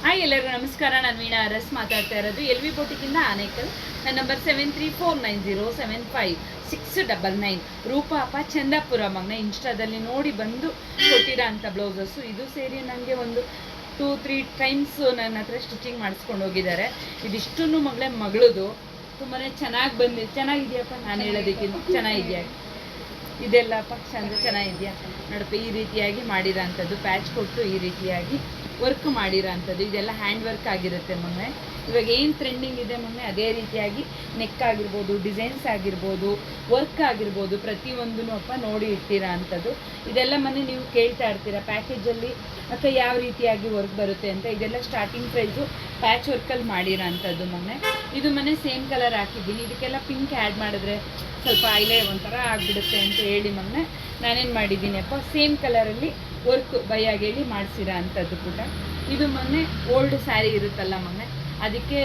Hi ಎಲ್ಲರಿಗೂ ನಮಸ್ಕಾರ. ನಾನು ವೀಣಾ ಅರಸ್ ಮಾತಾಡ್ತಾ ಇರೋದು ಎಲ್ ವಿ ಬೋಟಿಕಿಂದ ಆನೇಕಲ್. ನನ್ನ ನಂಬರ್ 7349075699. ರೂಪಾ ಅಪ್ಪ ಚಂದಾಪುರ ಮಗನ ಇನ್ಸ್ಟಾದಲ್ಲಿ ನೋಡಿ ಬಂದು ಕೊಟ್ಟಿರೋ ಅಂಥ ಬ್ಲೌಸಸ್ಸು. ಇದು ಸೇರಿ ನನಗೆ ಒಂದು 2-3 ಟೈಮ್ಸ್ ನನ್ನ ಹತ್ರ ಸ್ಟಿಚಿಂಗ್ ಮಾಡಿಸ್ಕೊಂಡು ಹೋಗಿದ್ದಾರೆ. ಇದಿಷ್ಟು ಮಗಳದು ತುಂಬಾ ಚೆನ್ನಾಗಿದೆಯಪ್ಪ. ನಾನು ಹೇಳೋದಕ್ಕಿಂತ ಚೆನ್ನಾಗಿದೆಯಾ ಇದೆಲ್ಲಪ್ಪ ಚೆನ್ನಾಗಿದೆಯಾ ನೋಡಪ್ಪ. ಈ ರೀತಿಯಾಗಿ ಮಾಡಿರೋ ಅಂಥದ್ದು ಪ್ಯಾಚ್ ಕೊಟ್ಟು ಈ ರೀತಿಯಾಗಿ ವರ್ಕ್ ಮಾಡಿರೋ ಅಂಥದ್ದು. ಇದೆಲ್ಲ ಹ್ಯಾಂಡ್ ವರ್ಕ್ ಆಗಿರುತ್ತೆ ಮೊನ್ನೆ. ಇವಾಗ ಏನು ಟ್ರೆಂಡಿಂಗ್ ಇದೆ ಮೊನ್ನೆ ಅದೇ ರೀತಿಯಾಗಿ ನೆಕ್ ಆಗಿರ್ಬೋದು, ಡಿಸೈನ್ಸ್ ಆಗಿರ್ಬೋದು, ವರ್ಕ್ ಆಗಿರ್ಬೋದು, ಪ್ರತಿಯೊಂದೂ ಅಪ್ಪ ನೋಡಿ ಇಟ್ಟಿರೋ ಅಂಥದ್ದು. ಇದೆಲ್ಲ ಮೊನ್ನೆ ನೀವು ಕೇಳ್ತಾ ಇರ್ತೀರ ಪ್ಯಾಕೇಜಲ್ಲಿ ಅಥವಾ ಯಾವ ರೀತಿಯಾಗಿ ವರ್ಕ್ ಬರುತ್ತೆ ಅಂತ. ಇದೆಲ್ಲ ಸ್ಟಾರ್ಟಿಂಗ್ ಪ್ರೈಸು ಪ್ಯಾಚ್ ವರ್ಕಲ್ಲಿ ಮಾಡಿರೋ ಅಂಥದ್ದು ಮೊನ್ನೆ. ಇದು ಮೊನ್ನೆ ಸೇಮ್ ಕಲರ್ ಹಾಕಿದ್ದೀನಿ. ಇದಕ್ಕೆಲ್ಲ ಪಿಂಕ್ ಆ್ಯಡ್ ಮಾಡಿದ್ರೆ ಸ್ವಲ್ಪ ಐಲೇ ಒಂಥರ ಆಗಿಬಿಡುತ್ತೆ ಅಂತ ಹೇಳಿ ಮೊನ್ನೆ ನಾನೇನು ಮಾಡಿದ್ದೀನಿ ಅಪ್ಪ, ಸೇಮ್ ಕಲರಲ್ಲಿ ವರ್ಕ್ ಬೈಯಾಗಿ ಹೇಳಿ ಮಾಡಿಸಿರೋ ಅಂಥದ್ದು ಪುಟ. ಇದು ಮೊನ್ನೆ ಓಲ್ಡ್ ಸ್ಯಾರಿ ಇರುತ್ತಲ್ಲ ಮೊನ್ನೆ, ಅದಕ್ಕೆ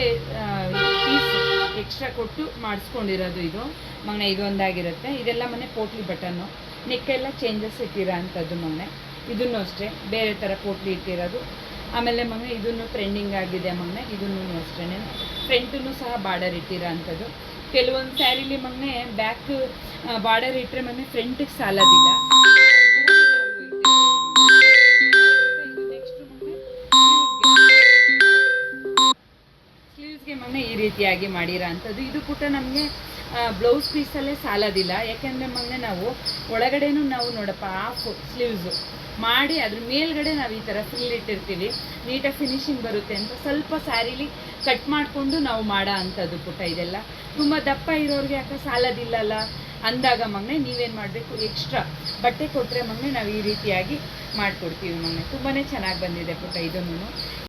ಪೀಸ್ ಎಕ್ಸ್ಟ್ರಾ ಕೊಟ್ಟು ಮಾಡಿಸ್ಕೊಂಡಿರೋದು ಇದು ಮೊನ್ನೆ. ಇದೊಂದಾಗಿರುತ್ತೆ. ಇದೆಲ್ಲ ಮೊನ್ನೆ ಪೋಟ್ಲಿ ಬಟನ್ನು, ನೆಕ್ಕೆಲ್ಲ ಚೇಂಜಸ್ ಇಟ್ಟಿರೋ ಅಂಥದ್ದು ಮೊನ್ನೆ. ಇದನ್ನು ಅಷ್ಟೇ ಬೇರೆ ಥರ ಪೋಟ್ಲಿ ಇಟ್ಟಿರೋದು. ಆಮೇಲೆ ಮೊನ್ನೆ ಇದನ್ನು ಟ್ರೆಂಡಿಂಗ್ ಆಗಿದೆ ಮೊನ್ನೆ. ಇದನ್ನು ಅಷ್ಟೇ ಫ್ರಂಟೂ ಸಹ ಬಾರ್ಡರ್ ಇಟ್ಟಿರೋ ಅಂಥದ್ದು. ಕೆಲವೊಂದು ಸ್ಯಾರಿಲಿ ಮೊನ್ನೆ ಬ್ಯಾಕ್ ಬಾರ್ಡರ್ ಇಟ್ಟರೆ ಮೊನ್ನೆ ಫ್ರಂಟಿಗೆ ಸಾಲೋದಿಲ್ಲ. ಸ್ಲೀವ್ಸ್ಗೆ ಮೊನ್ನೆ ಈ ರೀತಿಯಾಗಿ ಮಾಡಿರೋ ಅಂಥದ್ದು. ಇದು ಪುಟ ನಮಗೆ ಬ್ಲೌಸ್ ಪೀಸಲ್ಲೇ ಸಾಲೋದಿಲ್ಲ. ಯಾಕೆಂದರೆ ಮೊನ್ನೆ ನಾವು ಒಳಗಡೆನೂ ನಾವು ನೋಡಪ್ಪ ಹಾಫ್ ಸ್ಲೀವ್ಸು ಮಾಡಿ ಅದ್ರ ಮೇಲ್ಗಡೆ ನಾವು ಈ ಥರ ಫಿಲ್ ಇಟ್ಟಿರ್ತೀವಿ, ನೀಟಾಗಿ ಫಿನಿಶಿಂಗ್ ಬರುತ್ತೆ ಅಂತ ಸ್ವಲ್ಪ ಸ್ಯಾರಿಲಿ ಕಟ್ ಮಾಡಿಕೊಂಡು ನಾವು ಮಾಡೋ ಅಂಥದ್ದು ಪುಟ. ಇದೆಲ್ಲ ತುಂಬ ದಪ್ಪ ಇರೋರಿಗೆ ಯಾಕೆ ಸಾಲೋದಿಲ್ಲಲ್ಲ ಅಂದಾಗ ಮೊನ್ನೆ ನೀವೇನು ಮಾಡಬೇಕು, ಎಕ್ಸ್ಟ್ರಾ ಬಟ್ಟೆ ಕೊಟ್ಟರೆ ಮೊನ್ನೆ ನಾವು ಈ ರೀತಿಯಾಗಿ ಮಾಡಿಕೊಡ್ತೀವಿ ಮೊನ್ನೆ. ತುಂಬಾ ಚೆನ್ನಾಗಿ ಬಂದಿದೆ ಪುಟ ಇದನ್ನು.